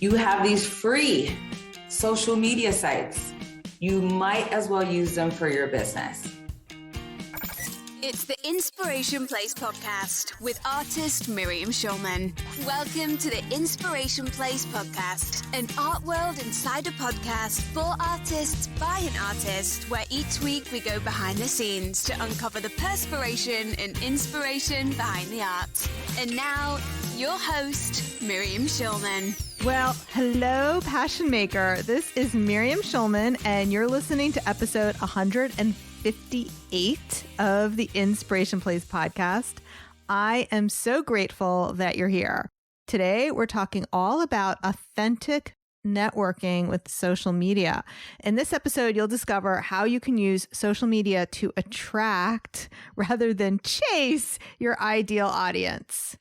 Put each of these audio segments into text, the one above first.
You have these free social media sites. You might as well use them for your business. It's the Inspiration Place podcast with artist Miriam Schulman. Welcome to the Inspiration Place podcast, an art world insider podcast for artists by an artist, where each week we go behind the scenes to uncover the perspiration and inspiration behind the art. And now, your host, Miriam Schulman. Well, hello, Passion Maker. This is Miriam Schulman, and you're listening to episode 158 of the Inspiration Place podcast. I am so grateful that you're here. Today, we're talking all about authentic networking with social media. In this episode, you'll discover how you can use social media to attract rather than chase your ideal audience.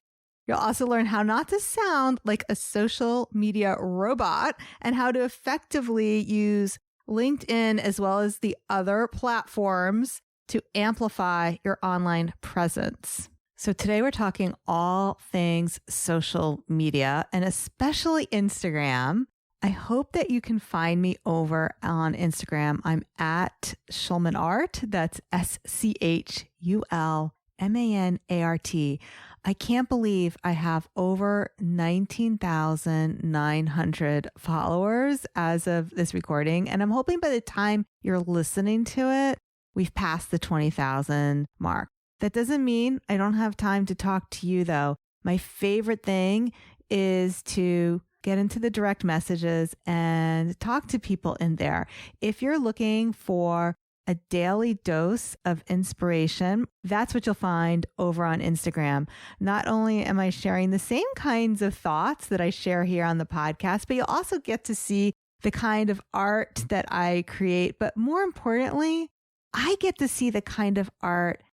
You'll also learn how not to sound like a social media robot and how to effectively use LinkedIn as well as the other platforms to amplify your online presence. So today we're talking all things social media and especially Instagram. I hope that you can find me over on Instagram. I'm at Schulman Art. That's SCHULMANART. I can't believe I have over 19,900 followers as of this recording. And I'm hoping by the time you're listening to it, we've passed the 20,000 mark. That doesn't mean I don't have time to talk to you, though. My favorite thing is to get into the direct messages and talk to people in there. If you're looking for a daily dose of inspiration, that's what you'll find over on Instagram. Not only am I sharing the same kinds of thoughts that I share here on the podcast, but you'll also get to see the kind of art that I create. But more importantly, I get to see the kind of art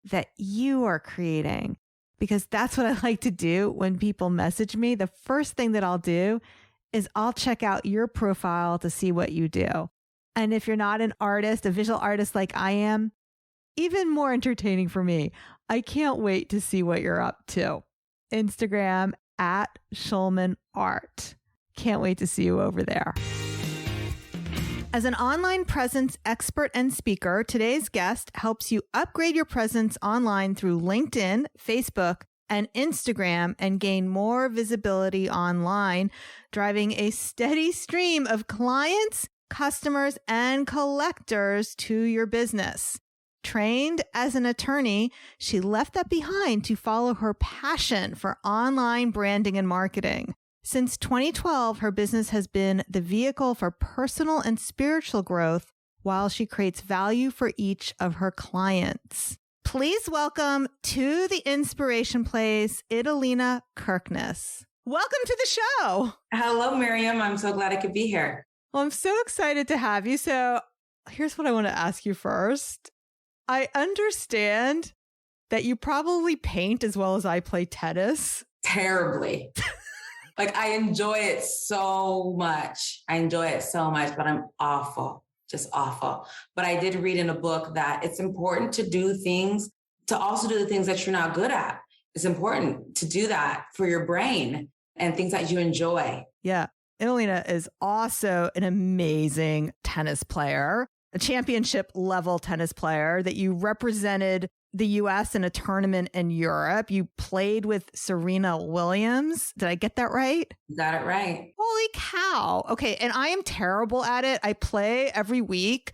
that you are creating, because that's what I like to do when people message me. The first thing that I'll do is I'll check out your profile to see what you do. And if you're not an artist, a visual artist like I am, even more entertaining for me. I can't wait to see what you're up to. Instagram at Schulman Art. Can't wait to see you over there. As an online presence expert and speaker, today's guest helps you upgrade your presence online through LinkedIn, Facebook, and Instagram and gain more visibility online, driving a steady stream of clients, customers, and collectors to your business. Trained as an attorney, she left that behind to follow her passion for online branding and marketing. Since 2012, her business has been the vehicle for personal and spiritual growth while she creates value for each of her clients. Please welcome to the Inspiration Place, Italina Kirknis. Welcome to the show. Hello, Miriam. I'm so glad I could be here. Well, I'm so excited to have you. So here's what I want to ask you first. I understand that you probably paint as well as I play tennis. Terribly. Like, I enjoy it so much. But I'm awful, just awful. But I did read in a book that it's important to do things, to also do the things that you're not good at. It's important to do that for your brain and things that you enjoy. Yeah. Italina is also an amazing tennis player, a championship level tennis player that you represented the US in a tournament in Europe. You played with Serena Williams. Did I get that right? You got it right. Holy cow. Okay. And I am terrible at it. I play every week.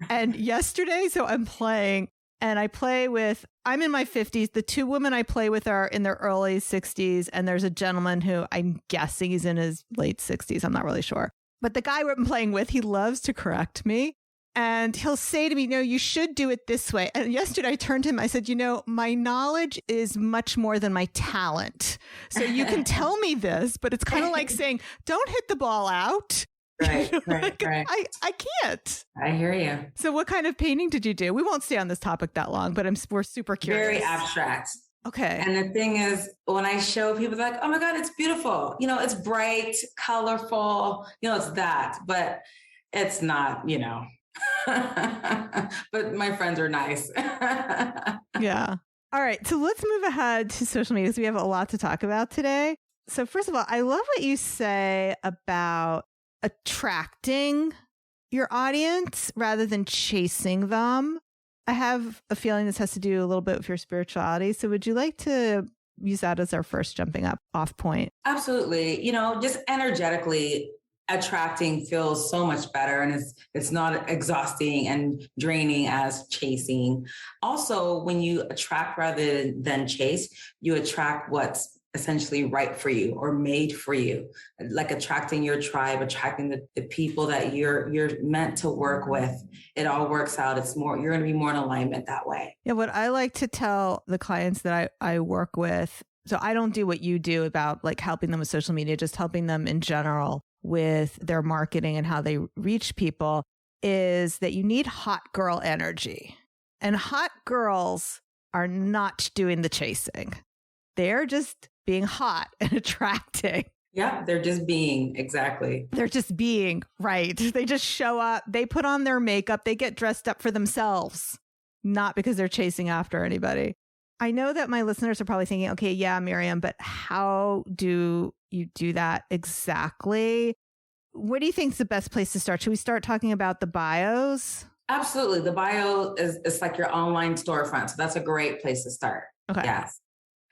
And yesterday, so I'm playing and I play with, I'm in my 50s. The two women I play with are in their early 60s. And there's a gentleman who I'm guessing he's in his late 60s. I'm not really sure. But the guy I'm playing with, he loves to correct me. And he'll say to me, no, you should do it this way. And yesterday I turned to him, I said, my knowledge is much more than my talent. So you can tell me this, but it's kind of like saying, don't hit the ball out. Right. I can't. I hear you. So what kind of painting did you do? We won't stay on this topic that long, but we're super curious. Very abstract. Okay. And the thing is, when I show people, they're like, oh my God, it's beautiful. It's bright, colorful, it's that, but it's not, but my friends are nice. Yeah. All right. So let's move ahead to social media because we have a lot to talk about today. So first of all, I love what you say about attracting your audience rather than chasing them. I have a feeling this has to do a little bit with your spirituality. So would you like to use that as our first jumping off point? Absolutely. Just energetically attracting feels so much better, and it's not exhausting and draining as chasing. Also, when you attract rather than chase, you attract what's essentially right for you or made for you, like attracting your tribe, attracting the people that you're meant to work with. It all works out. You're going to be more in alignment that way. Yeah. What I like to tell the clients that I work with, so I don't do what you do about like helping them with social media, just helping them in general with their marketing and how they reach people, is that you need hot girl energy. And hot girls are not doing the chasing. They're just being hot and attracting. Yeah, they're just being, exactly. They're just being, right. They just show up, they put on their makeup, they get dressed up for themselves, not because they're chasing after anybody. I know that my listeners are probably thinking, okay, yeah, Miriam, but how do you do that exactly? What do you think is the best place to start? Should we start talking about the bios? Absolutely. The bio is like your online storefront. So that's a great place to start. Okay. Yes.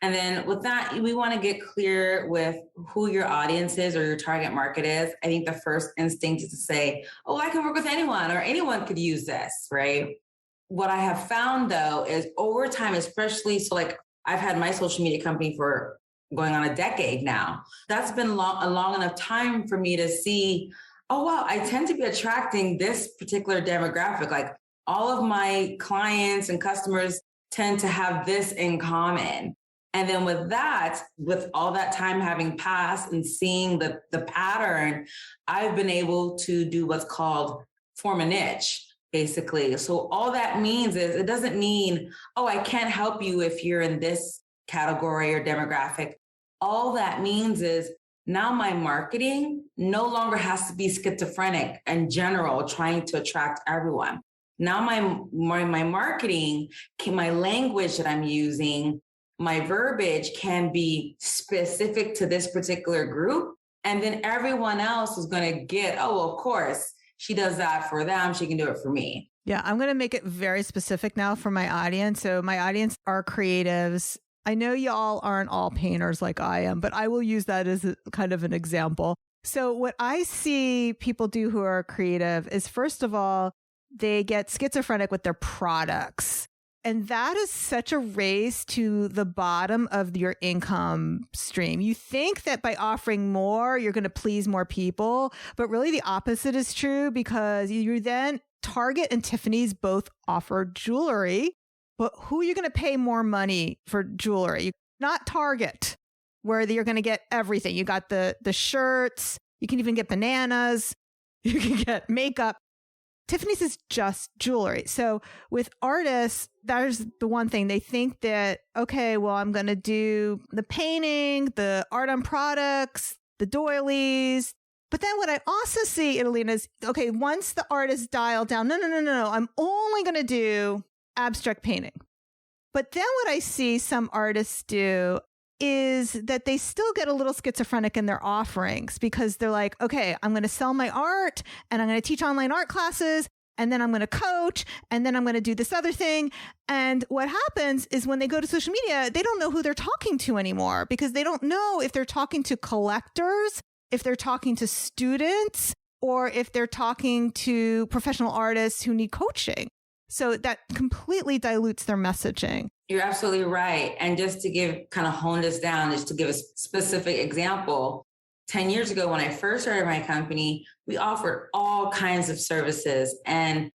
And then with that, we want to get clear with who your audience is or your target market is. I think the first instinct is to say, oh, I can work with anyone or anyone could use this, right? What I have found though is over time, especially, so like I've had my social media company for going on a decade now. That's been a long enough time for me to see, oh, wow, I tend to be attracting this particular demographic. Like all of my clients and customers tend to have this in common. And then with that, with all that time having passed and seeing the pattern, I've been able to do what's called form a niche, basically. So all that means is it doesn't mean, oh, I can't help you if you're in this category or demographic. All that means is now my marketing no longer has to be schizophrenic in general, trying to attract everyone. Now my marketing, my language that I'm using, my verbiage can be specific to this particular group. And then everyone else is going to get, oh, of course, she does that for them. She can do it for me. Yeah, I'm going to make it very specific now for my audience. So my audience are creatives. I know y'all aren't all painters like I am, but I will use that as a, kind of an example. So what I see people do who are creative is, first of all, they get schizophrenic with their products. And that is such a race to the bottom of your income stream. You think that by offering more, you're going to please more people, but really the opposite is true, because you then, Target and Tiffany's both offer jewelry, but who are you going to pay more money for jewelry? Not Target, where you're going to get everything. You got the shirts, you can even get bananas, you can get makeup. Tiffany's is just jewelry. So with artists, there's the one thing. They think that, okay, well, I'm going to do the painting, the art on products, the doilies. But then what I also see, Italina, is, okay, once the artist dialed down, no, I'm only going to do abstract painting. But then what I see some artists do is that they still get a little schizophrenic in their offerings, because they're like, okay, I'm going to sell my art and I'm going to teach online art classes, and then I'm going to coach, and then I'm going to do this other thing. And what happens is when they go to social media, they don't know who they're talking to anymore, because they don't know if they're talking to collectors, if they're talking to students, or if they're talking to professional artists who need coaching. So that completely dilutes their messaging. You're absolutely right. And just to kind of hone this down, just to give a specific example, 10 years ago, when I first started my company, we offered all kinds of services and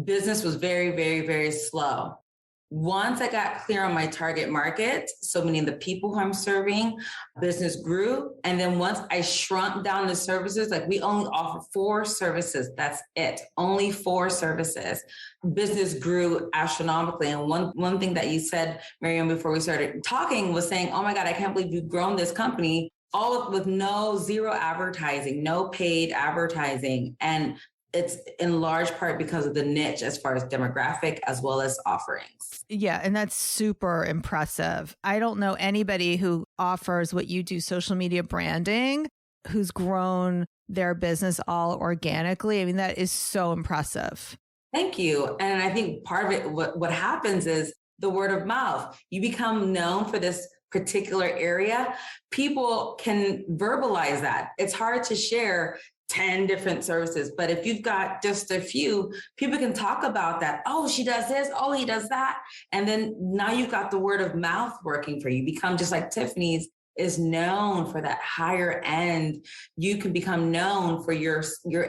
business was very, very, very slow. Once I got clear on my target market, so meaning the people who I'm serving, business grew. And then once I shrunk down the services, like we only offer 4 services. That's it. Only 4 services. Business grew astronomically. And one thing that you said, Miriam, before we started talking was saying, oh my God, I can't believe you've grown this company with zero advertising, no paid advertising. And it's in large part because of the niche as far as demographic as well as offerings. Yeah, and that's super impressive. I don't know anybody who offers what you do, social media branding, who's grown their business all organically. I mean, that is so impressive. Thank you. And I think part of it, what happens is the word of mouth. You become known for this particular area. People can verbalize that. It's hard to share 10 different services, but if you've got just a few, people can talk about that. Oh, she does this. Oh, he does that. And then now you've got the word of mouth working for you. Become just like Tiffany's is known for that higher end. You can become known for your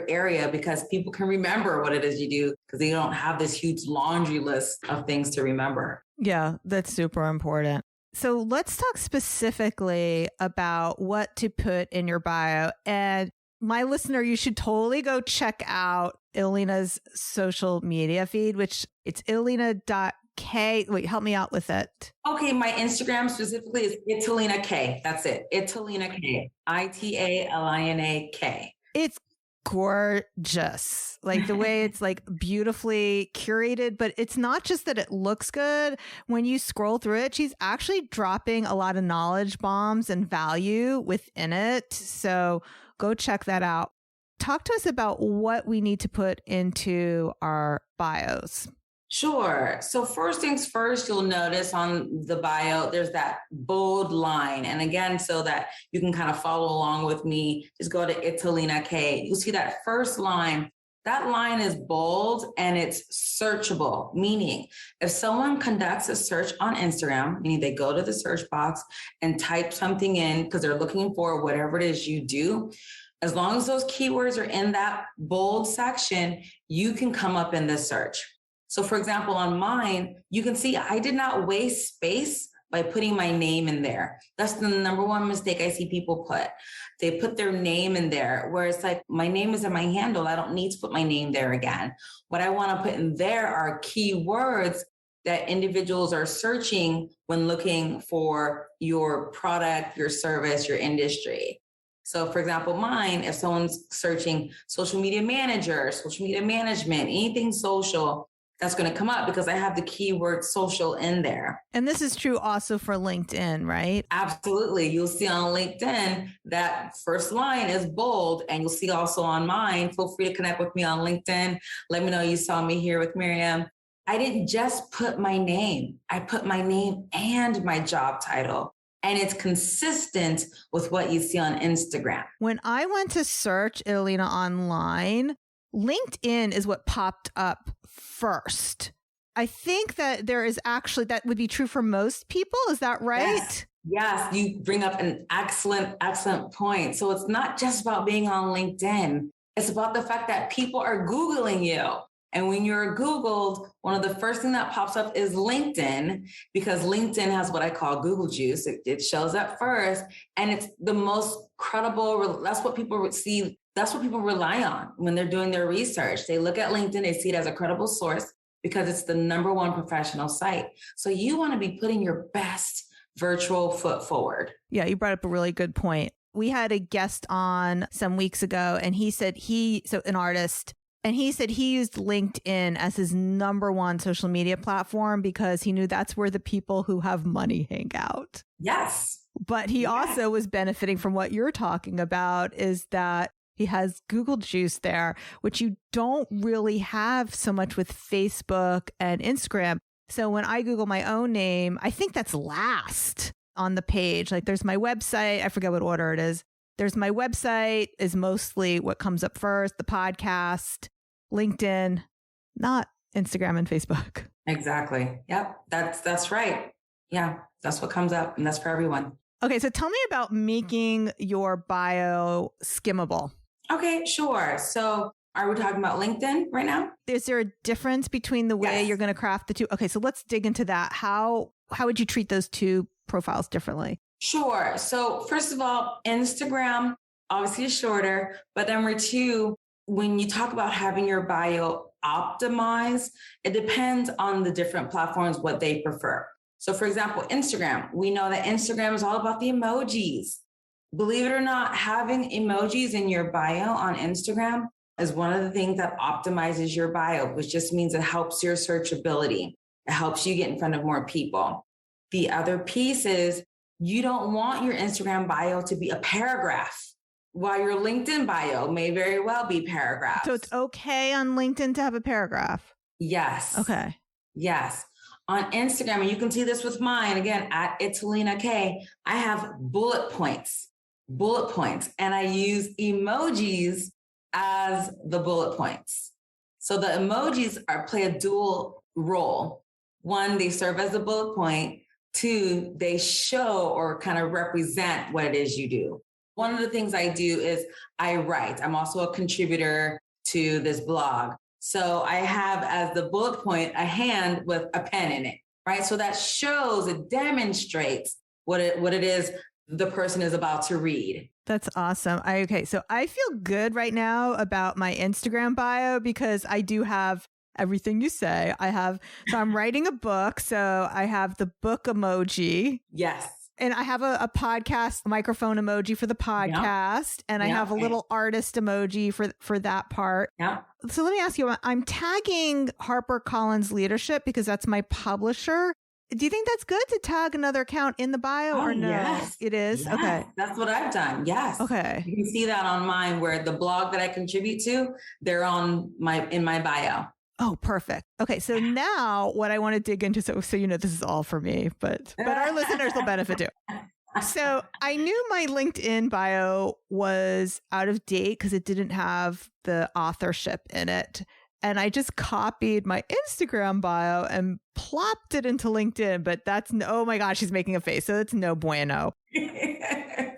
area because people can remember what it is you do because they don't have this huge laundry list of things to remember. Yeah, that's super important. So let's talk specifically about what to put in your bio. And my listener, you should totally go check out Italina's social media feed, which it's Italina.k. Wait, help me out with it. Okay, my Instagram specifically is Italina K. That's it. Italina K. ITALINAK. It's gorgeous. Like the way it's like beautifully curated, but it's not just that it looks good. When you scroll through it, she's actually dropping a lot of knowledge bombs and value within it. So go check that out. Talk to us about what we need to put into our bios. Sure. So first things first, you'll notice on the bio, there's that bold line. And again, so that you can kind of follow along with me, just go to Italina K. You'll see that first line. That line is bold and it's searchable, meaning if someone conducts a search on Instagram, meaning they go to the search box and type something in because they're looking for whatever it is you do, as long as those keywords are in that bold section, you can come up in this search. So for example, on mine, you can see I did not waste space by putting my name in there. That's the number one mistake I see people put. They put their name in there, where it's like, my name is in my handle. I don't need to put my name there again. What I want to put in there are keywords that individuals are searching when looking for your product, your service, your industry. So for example, mine, if someone's searching social media manager, social media management, anything social, that's going to come up because I have the keyword social in there. And this is true also for LinkedIn, right? Absolutely. You'll see on LinkedIn that first line is bold, and you'll see also on mine. Feel free to connect with me on LinkedIn. Let me know you saw me here with Miriam. I didn't just put my name. I put my name and my job title. And it's consistent with what you see on Instagram. When I went to search Italina online, LinkedIn is what popped up first. I think that there is actually, that would be true for most people. Is that right? Yes, you bring up an excellent point. So it's not just about being on LinkedIn. It's about the fact that people are Googling you. And when you're Googled, one of the first thing that pops up is LinkedIn, because LinkedIn has what I call Google juice. It shows up first, and it's the most credible. That's what people see. That's what people rely on when they're doing their research. They look at LinkedIn, they see it as a credible source because it's the number one professional site. So you want to be putting your best virtual foot forward. Yeah, you brought up a really good point. We had a guest on some weeks ago, and he said an artist, and he said he used LinkedIn as his number one social media platform because he knew that's where the people who have money hang out. Yes. But he also was benefiting from what you're talking about, is that he has Google juice there, which you don't really have so much with Facebook and Instagram. So when I Google my own name, I think that's last on the page. Like there's my website. I forget what order it is. There's my website is mostly what comes up first, the podcast, LinkedIn, not Instagram and Facebook. Exactly. Yep. That's right. Yeah. That's what comes up, and that's for everyone. Okay. So tell me about making your bio skimmable. Okay, sure. So are we talking about LinkedIn right now? Is there a difference between the way you're going to craft the two? Okay. So let's dig into that. How would you treat those two profiles differently? Sure. So first of all, Instagram obviously is shorter, but number two, when you talk about having your bio optimized, it depends on the different platforms, what they prefer. So for example, Instagram, we know that Instagram is all about the emojis. Believe it or not, having emojis in your bio on Instagram is one of the things that optimizes your bio, which just means it helps your searchability. It helps you get in front of more people. The other piece is you don't want your Instagram bio to be a paragraph, while your LinkedIn bio may very well be paragraphs. So it's okay on LinkedIn to have a paragraph? Yes. Okay. Yes. On Instagram, and you can see this with mine, again, at Italina K, I have bullet points, and I use emojis as the bullet points. So the emojis play a dual role. One, they serve as a bullet point. Two, they show or kind of represent what it is you do. One of the things I do is I write. I'm also a contributor to this blog. So I have as the bullet point a hand with a pen in it, right? So that shows, it demonstrates what it is the person is about to read. That's awesome. Okay, so I feel good right now about my Instagram bio because I do have everything you say. So I'm writing a book, so I have the book emoji. Yes. And I have a podcast microphone emoji for the podcast. Yeah. And I have a little artist emoji for that part. Yeah. So let me ask you, I'm tagging HarperCollins Leadership because that's my publisher. Do you think that's good to tag another account in the bio or no? Yes. It is? Yes. Okay. That's what I've done. Yes. Okay. You can see that on mine where the blog that I contribute to, they're in my bio. Oh, perfect. Okay. So now what I want to dig into, so you know, this is all for me, but our listeners will benefit too. So I knew my LinkedIn bio was out of date because it didn't have the authorship in it. And I just copied my Instagram bio and plopped it into LinkedIn. But oh my gosh, she's making a face. So it's no bueno.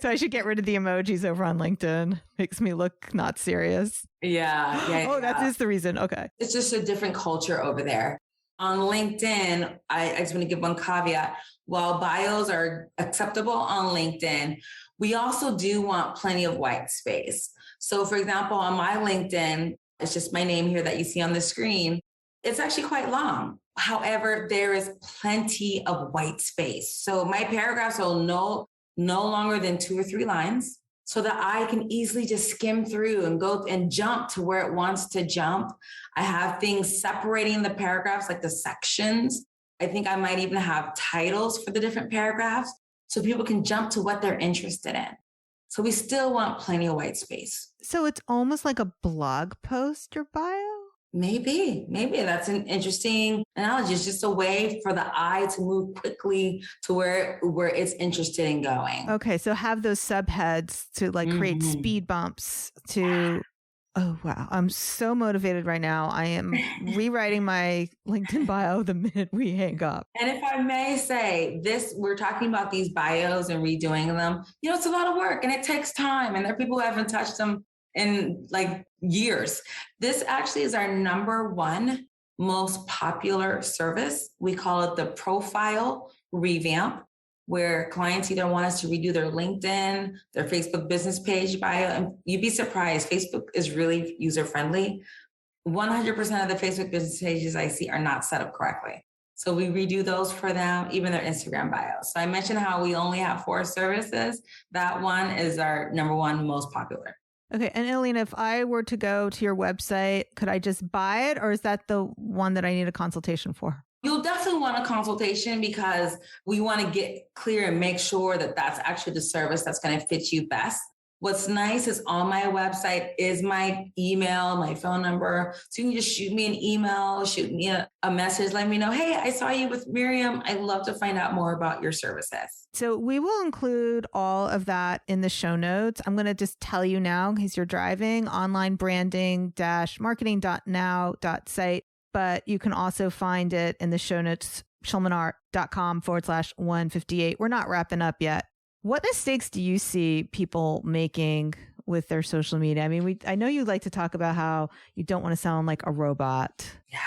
So I should get rid of the emojis over on LinkedIn. Makes me look not serious. Yeah. Oh, that is the reason. Okay. It's just a different culture over there. On LinkedIn, I just want to give one caveat. While bios are acceptable on LinkedIn, we also do want plenty of white space. So for example, on my LinkedIn, it's just my name here that you see on the screen. It's actually quite long. However, there is plenty of white space. So my paragraphs are no longer than 2 or 3 lines so that I can easily just skim through and go and jump to where it wants to jump. I have things separating the paragraphs, like the sections. I think I might even have titles for the different paragraphs so people can jump to what they're interested in. So we still want plenty of white space. So it's almost like a blog post, your bio? Maybe that's an interesting analogy. It's just a way for the eye to move quickly to where it's interested in going. Okay. So have those subheads to create speed bumps to, oh, wow. I'm so motivated right now. I am rewriting my LinkedIn bio the minute we hang up. And if I may say we're talking about these bios and redoing them, it's a lot of work and it takes time. And there are people who haven't touched them in years. This actually is our number one most popular service. We call it the profile revamp, where clients either want us to redo their LinkedIn, their Facebook business page bio. And you'd be surprised, Facebook is really user-friendly. 100% of the Facebook business pages I see are not set up correctly. So we redo those for them, even their Instagram bios. So I mentioned how we only have 4 services. That one is our number one most popular. Okay. And Italina, if I were to go to your website, could I just buy it? Or is that the one that I need a consultation for? You'll definitely want a consultation because we want to get clear and make sure that that's actually the service that's going to fit you best. What's nice is on my website is my email, my phone number. So you can just shoot me an email, shoot me a message, let me know, hey, I saw you with Miriam. I'd love to find out more about your services. So we will include all of that in the show notes. I'm going to just tell you now, in case you're driving, onlinebranding-marketing.now.site. But you can also find it in the show notes, schulmanart.com/158. We're not wrapping up yet. What mistakes do you see people making with their social media? I mean, I know you like to talk about how you don't want to sound like a robot. Yeah.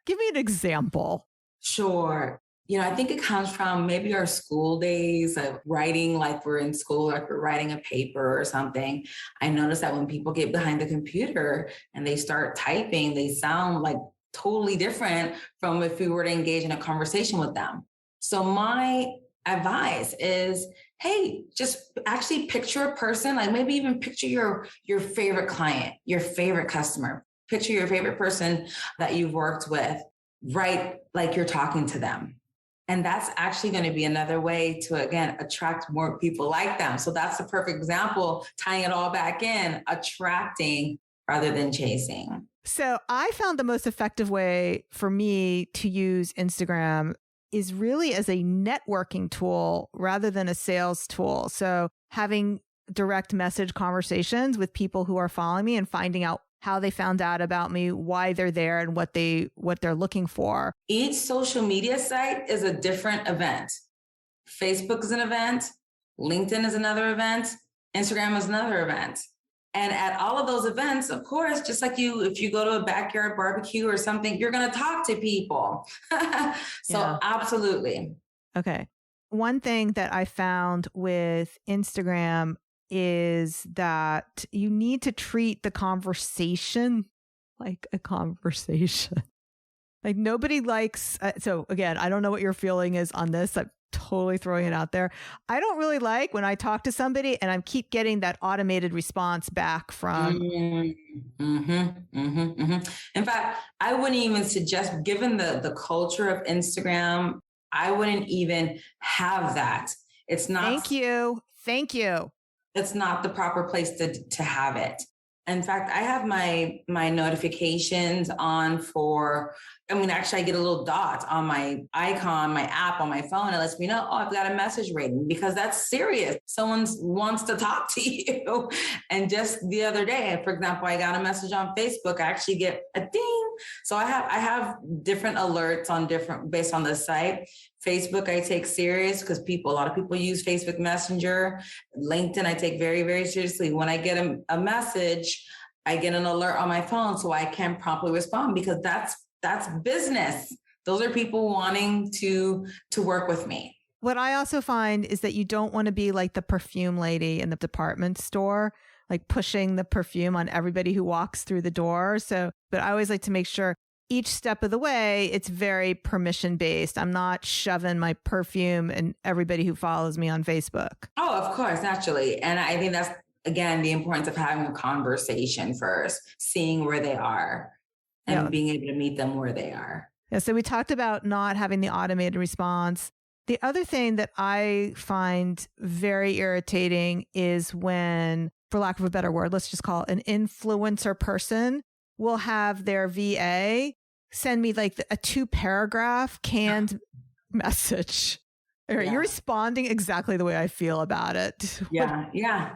Give me an example. Sure. I think it comes from maybe our school days of writing, like we're in school, like we're writing a paper or something. I notice that when people get behind the computer and they start typing, they sound like totally different from if we were to engage in a conversation with them. So my advice is hey, just actually picture a person, like maybe even picture your favorite client, your favorite customer, picture your favorite person that you've worked with, right? Like you're talking to them. And that's actually going to be another way to, again, attract more people like them. So that's the perfect example, tying it all back in, attracting rather than chasing. So I found the most effective way for me to use Instagram is really as a networking tool rather than a sales tool. So having direct message conversations with people who are following me and finding out how they found out about me, why they're there, and what they're looking for. Each social media site is a different event. Facebook is an event. LinkedIn is another event. Instagram is another event. And at all of those events, of course, just like if you go to a backyard barbecue or something, you're going to talk to people. Absolutely. Okay. One thing that I found with Instagram is that you need to treat the conversation like a conversation. Like nobody likes, so again, I don't know what your feeling is on this. I'm totally throwing it out there. I don't really like when I talk to somebody and I keep getting that automated response back from. In fact, I wouldn't even suggest, given the culture of Instagram, I wouldn't even have that. It's not. Thank you. It's not the proper place to have it. In fact, I have my notifications on for, actually I get a little dot on my icon, my app on my phone. It lets me know, I've got a message rating, because that's serious. Someone wants to talk to you. And just the other day, for example, I got a message on Facebook. I actually get a ding. So I have different alerts based on the site. Facebook, I take serious because a lot of people use Facebook Messenger. LinkedIn, I take very, very seriously. When I get a message, I get an alert on my phone so I can promptly respond, because that's business. Those are people wanting to work with me. What I also find is that you don't want to be like the perfume lady in the department store, like pushing the perfume on everybody who walks through the door. But I always like to make sure each step of the way, it's very permission based. I'm not shoving my perfume in everybody who follows me on Facebook. Oh, of course, naturally. And I think that's, again, the importance of having a conversation first, seeing where they are and being able to meet them where they are. Yeah. So we talked about not having the automated response. The other thing that I find very irritating is when, for lack of a better word, let's just call it an influencer person will have their VA send me like a 2-paragraph canned message. You're responding exactly the way I feel about it. Yeah.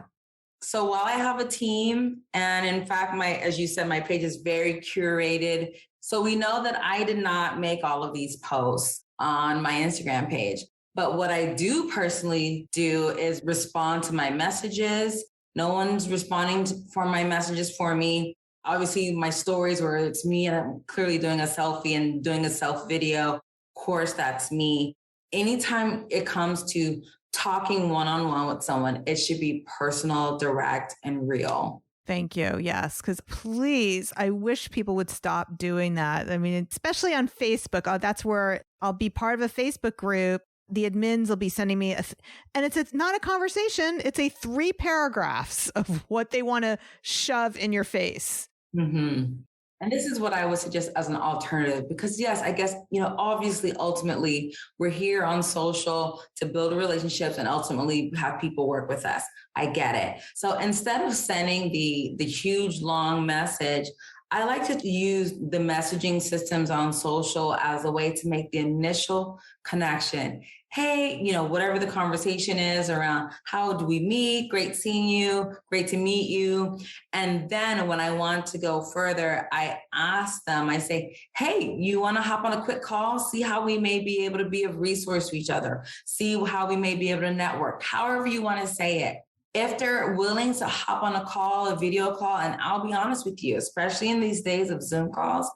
So while I have a team, and in fact, as you said, my page is very curated. So we know that I did not make all of these posts on my Instagram page. But what I do personally do is respond to my messages. No one's responding for my messages for me. Obviously, my stories where it's me and I'm clearly doing a selfie and doing a self video. Of course, that's me. Anytime it comes to talking one-on-one with someone, it should be personal, direct, and real. Thank you. Yes. Because please, I wish people would stop doing that. Especially on Facebook. That's where I'll be part of a Facebook group. The admins will be sending me and it's not a conversation. It's 3 paragraphs of what they want to shove in your face. Mm-hmm. And this is what I would suggest as an alternative, because yes, I guess, obviously, ultimately, we're here on social to build relationships and ultimately have people work with us. I get it. So instead of sending the huge, long message, I like to use the messaging systems on social as a way to make the initial connection. Hey, whatever the conversation is around, how do we meet? Great seeing you. Great to meet you. And then when I want to go further, I ask them, I say, hey, you want to hop on a quick call? See how we may be able to be of resource to each other. See how we may be able to network, however you want to say it. If they're willing to hop on a call, a video call, and I'll be honest with you, especially in these days of Zoom calls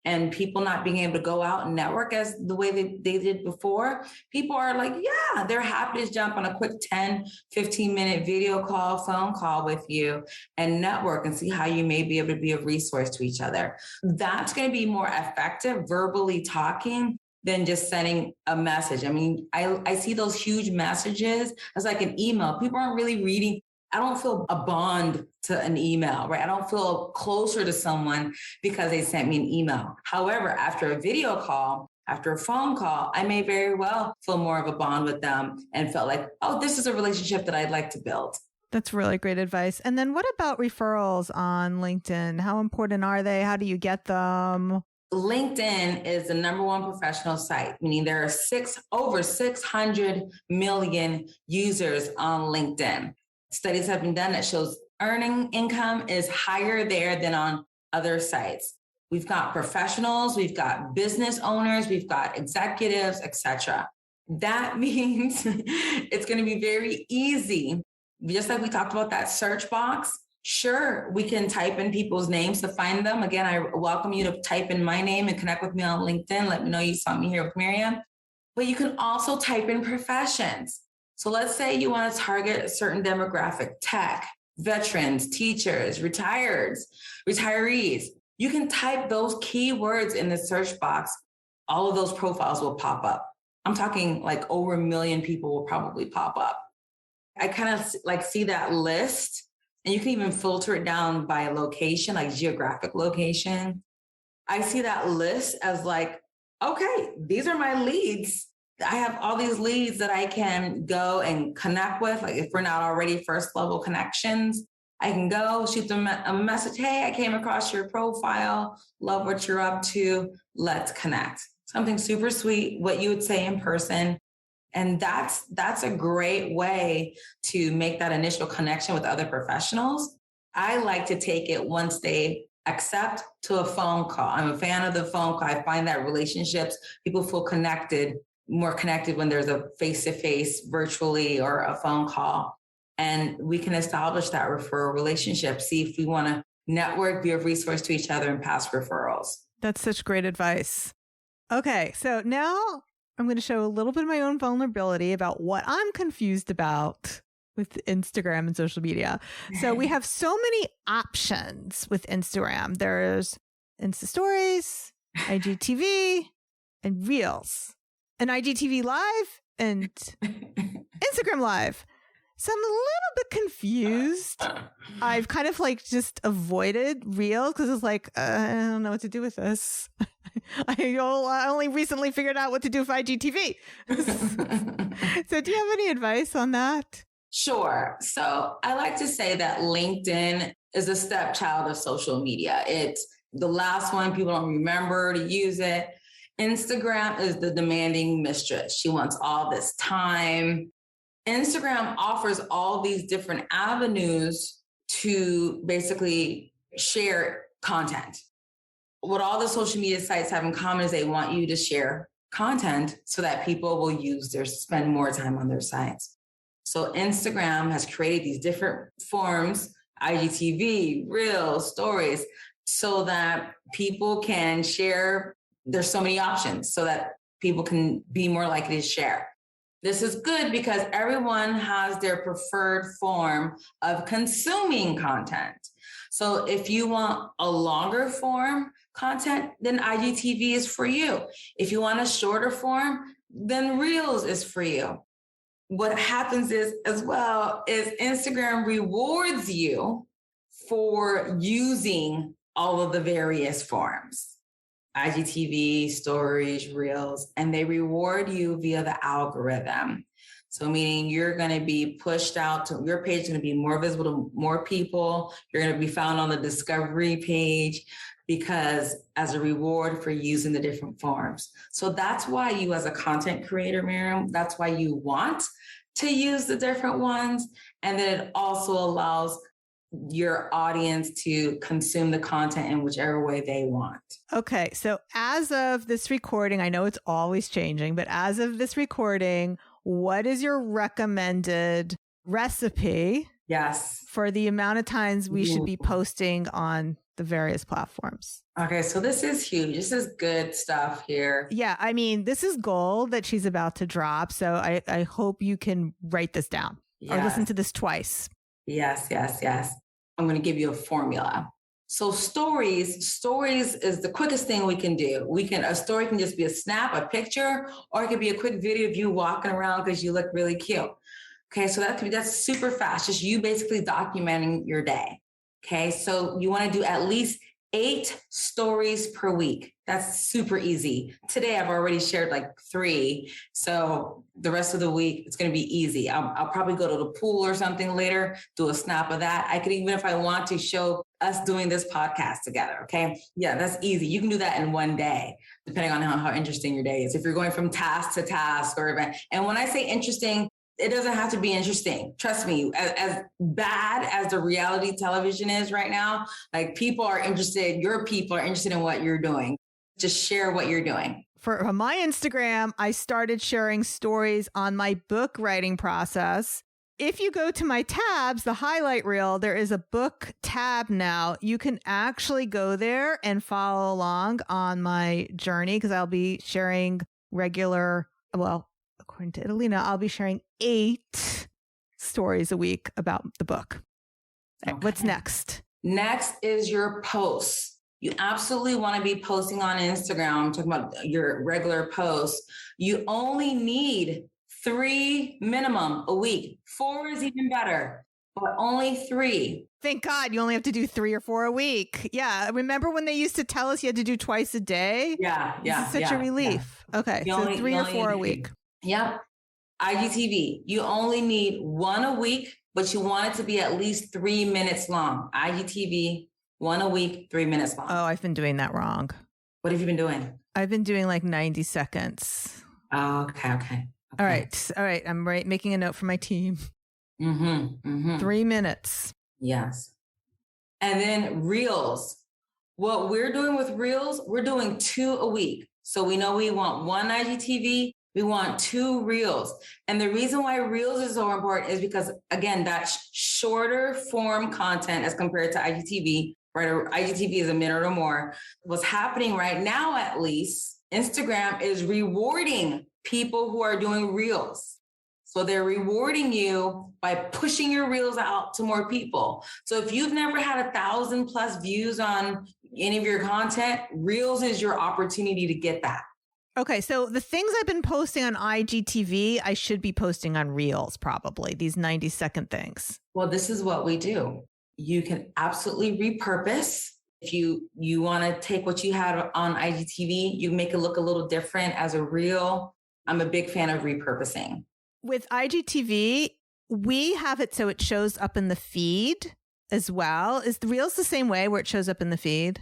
and people not being able to go out and network as the way they did before, people are like, yeah, they're happy to jump on a quick 10, 15-minute video call, phone call with you and network and see how you may be able to be of resource to each other. That's going to be more effective verbally talking than just sending a message. I mean, I see those huge messages as like an email. People aren't really reading. I don't feel a bond to an email, right? I don't feel closer to someone because they sent me an email. However, after a video call, after a phone call, I may very well feel more of a bond with them and felt like, oh, this is a relationship that I'd like to build. That's really great advice. And then what about referrals on LinkedIn? How important are they? How do you get them? LinkedIn is the number one professional site, meaning there are over 600 million users on LinkedIn. Studies have been done that shows earning income is higher there than on other sites. We've got professionals, we've got business owners, we've got executives, etc. That means it's going to be very easy. Just like we talked about that search box, sure, we can type in people's names to find them. Again, I welcome you to type in my name and connect with me on LinkedIn. Let me know you saw me here with Miriam. But you can also type in professions. So let's say you want to target a certain demographic, tech, veterans, teachers, retirees. You can type those keywords in the search box. All of those profiles will pop up. I'm talking like over 1 million people will probably pop up. I kind of like see that list, and you can even filter it down by location, like geographic location. I see that list as like, okay, these are my leads. I have all these leads that I can go and connect with. Like if we're not already first level connections, I can go shoot them a message. Hey, I came across your profile. Love what you're up to. Let's connect. Something super sweet, what you would say in person. And that's a great way to make that initial connection with other professionals. I like to take it once they accept to a phone call. I'm a fan of the phone call. I find that relationships, people feel more connected when there's a face-to-face virtually or a phone call. And we can establish that referral relationship, see if we want to network, be a resource to each other, and pass referrals. That's such great advice. Okay, so now I'm going to show a little bit of my own vulnerability about what I'm confused about with Instagram and social media. So we have so many options with Instagram. There's Insta Stories, IGTV, and Reels, and IGTV Live, and Instagram Live. So I'm a little bit confused. I've kind of like just avoided Reels because it's like, I don't know what to do with this. I only recently figured out what to do with IGTV. So do you have any advice on that? Sure. So I like to say that LinkedIn is a stepchild of social media. It's the last one. People don't remember to use it. Instagram is the demanding mistress. She wants all this time. Instagram offers all these different avenues to basically share content. What all the social media sites have in common is they want you to share content so that people will spend more time on their sites. So Instagram has created these different forms, IGTV, Reels, Stories, so that people can share. There's so many options so that people can be more likely to share. This is good because everyone has their preferred form of consuming content. So if you want a longer form content, then IGTV is for you. If you want a shorter form, then Reels is for you. What happens is Instagram rewards you for using all of the various forms. IGTV, Stories, Reels, and they reward you via the algorithm. So meaning you're going to be pushed out to your page, is going to be more visible to more people. You're going to be found on the discovery page because as a reward for using the different forms. So that's why you as a content creator, Miriam, that's why you want to use the different ones. And then it also allows your audience to consume the content in whichever way they want. Okay. So as of this recording, I know it's always changing, but as of this recording, what is your recommended recipe? Yes. For the amount of times we should be posting on the various platforms? Okay. So this is huge. This is good stuff here. Yeah. I mean, this is gold that she's about to drop. So I hope you can write this down or listen to this twice. Yes. I'm going to give you a formula. So stories is the quickest thing we can do. A story can just be a snap, a picture, or it could be a quick video of you walking around because you look really cute. Okay, so that's super fast. Just you basically documenting your day. Okay, so you want to do at least 8 stories per week. That's super easy. Today, I've already shared like 3. So the rest of the week, it's going to be easy. I'll probably go to the pool or something later, do a snap of that. I could even, if I want to, show us doing this podcast together. Okay. Yeah, that's easy. You can do that in one day, depending on how interesting your day is. If you're going from task to task or event. And when I say interesting, it doesn't have to be interesting. Trust me, as bad as the reality television is right now, like your people are interested in what you're doing. Just share what you're doing. For my Instagram, I started sharing stories on my book writing process. If you go to my tabs, the highlight reel, there is a book tab now. You can actually go there and follow along on my journey because I'll be sharing according to Italina, I'll be sharing 8 stories a week about the book. Okay. What's next? Next is your posts. You absolutely want to be posting on Instagram. I'm talking about your regular posts. You only need 3 minimum a week. 4 is even better, but only 3. Thank God you only have to do 3 or 4 a week. Yeah. Remember when they used to tell us you had to do twice a day? Yeah. This is such a relief. Yeah. Okay. So 3 or 4 a week. Yep. IGTV, you only need 1 a week, but you want it to be at least 3 minutes long. IGTV, 1 a week, 3 minutes long. Oh, I've been doing that wrong. What have you been doing? I've been doing like 90 seconds. Oh, okay. All right. I'm making a note for my team. 3 minutes. Yes. And then Reels. What we're doing with Reels, we're doing 2 a week. So we know we want 1 IGTV, we want 2 Reels. And the reason why Reels is so important is because, again, that's shorter form content as compared to IGTV, right? IGTV is a minute or more. What's happening right now, at least, Instagram is rewarding people who are doing Reels. So they're rewarding you by pushing your Reels out to more people. So if you've never had 1,000+ views on any of your content, Reels is your opportunity to get that. Okay, so the things I've been posting on IGTV, I should be posting on Reels probably, these 90-second things. Well, this is what we do. You can absolutely repurpose. If you want to take what you had on IGTV, you make it look a little different as a Reel. I'm a big fan of repurposing. With IGTV, we have it so it shows up in the feed as well. Is the Reels the same way where it shows up in the feed?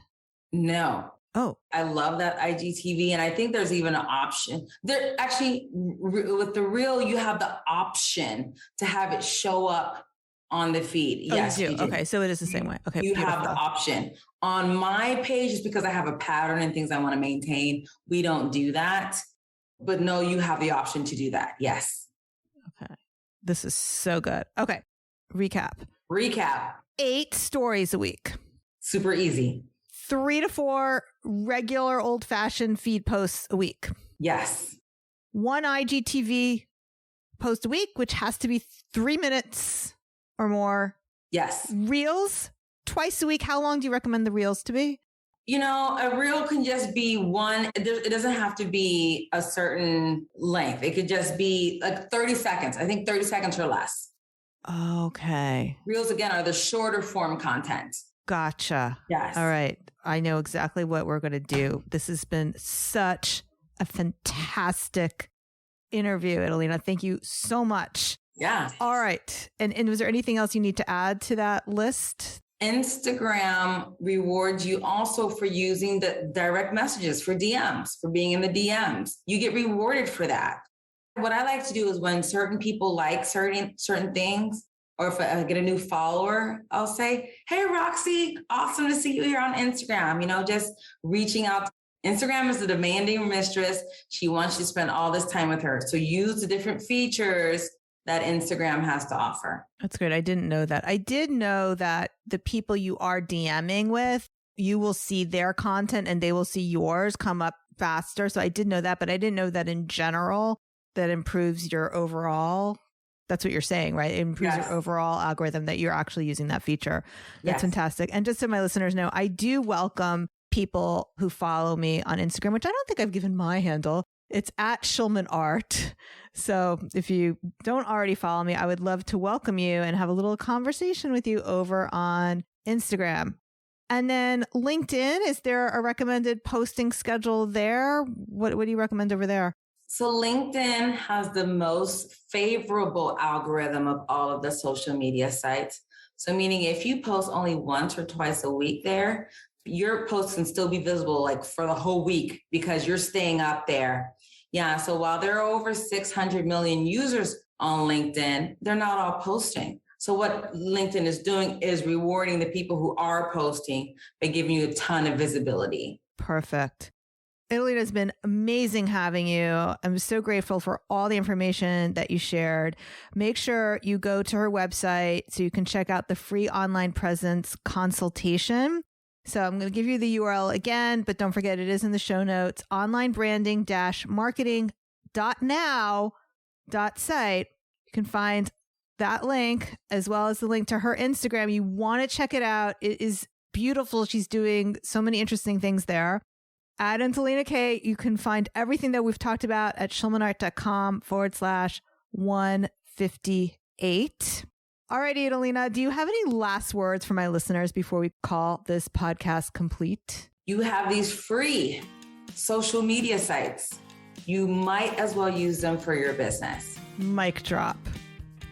No. Oh, I love that IGTV. And I think there's even an option there. Actually, with the Reel, you have the option to have it show up on the feed. Oh, yes. you do. Okay. So it is the same way. Okay. You have the option on my page just because I have a pattern and things I want to maintain. We don't do that, but no, you have the option to do that. Yes. Okay. This is so good. Okay. Recap. 8 stories a week. Super easy. 3 to 4 regular old-fashioned feed posts a week. Yes. 1 IGTV post a week, which has to be 3 minutes or more. Yes. Reels twice a week. How long do you recommend the Reels to be? You know, a Reel can just be one. It doesn't have to be a certain length. It could just be like 30 seconds. I think 30 seconds or less. Okay. Reels, again, are the shorter form content. Gotcha. Yes. All right. I know exactly what we're going to do. This has been such a fantastic interview, Italina. Thank you so much. Yeah. All right. And was there anything else you need to add to that list? Instagram rewards you also for using the direct messages, for DMs, for being in the DMs. You get rewarded for that. What I like to do is when certain people like certain things, or if I get a new follower, I'll say, hey, Roxy, awesome to see you here on Instagram. You know, just reaching out. Instagram is a demanding mistress. She wants you to spend all this time with her. So use the different features that Instagram has to offer. That's great. I didn't know that. I did know that the people you are DMing with, you will see their content and they will see yours come up faster. So I did know that, but I didn't know that in general, that improves your overall That's what you're saying, right? It improves your overall algorithm that you're actually using that feature. That's fantastic. And just so my listeners know, I do welcome people who follow me on Instagram, which I don't think I've given my handle. It's at Schulman Art. So if you don't already follow me, I would love to welcome you and have a little conversation with you over on Instagram. And then LinkedIn, is there a recommended posting schedule there? What do you recommend over there? So LinkedIn has the most favorable algorithm of all of the social media sites. So meaning if you post only once or twice a week there, your posts can still be visible like for the whole week because you're staying up there. Yeah. So while there are over 600 million users on LinkedIn, they're not all posting. So what LinkedIn is doing is rewarding the people who are posting by giving you a ton of visibility. Perfect. Italina, has been amazing having you. I'm so grateful for all the information that you shared. Make sure you go to her website so you can check out the free online presence consultation. So I'm going to give you the URL again, but don't forget it is in the show notes, onlinebranding-marketing.now.site. You can find that link as well as the link to her Instagram. You want to check it out. It is beautiful. She's doing so many interesting things there. At Italina K, you can find everything that we've talked about at schulmanart.com/158. Alrighty, Italina, do you have any last words for my listeners before we call this podcast complete? You have these free social media sites. You might as well use them for your business. Mic drop.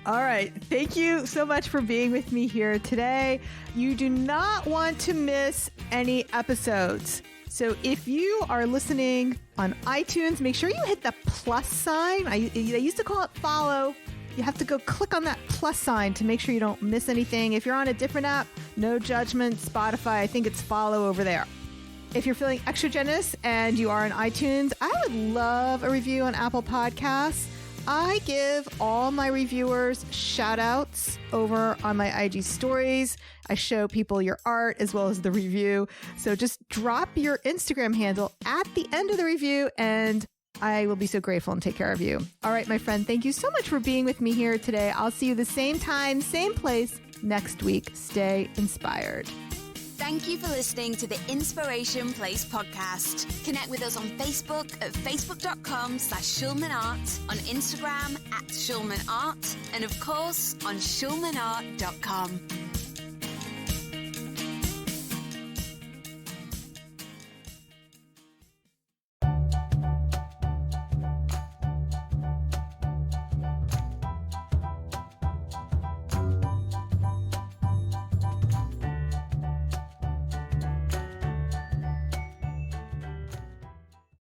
All right. Thank you so much for being with me here today. You do not want to miss any episodes. So if you are listening on iTunes, make sure you hit the plus sign. They used to call it follow. You have to go click on that plus sign to make sure you don't miss anything. If you're on a different app, no judgment, Spotify, I think it's follow over there. If you're feeling extra generous and you are on iTunes, I would love a review on Apple Podcasts. I give all my reviewers shout outs over on my IG stories. I show people your art as well as the review. So just drop your Instagram handle at the end of the review and I will be so grateful and take care of you. All right, my friend, thank you so much for being with me here today. I'll see you the same time, same place next week. Stay inspired. Thank you for listening to the Inspiration Place podcast. Connect with us on Facebook at facebook.com/SchulmanArt, on Instagram @SchulmanArt, and of course on schulmanart.com.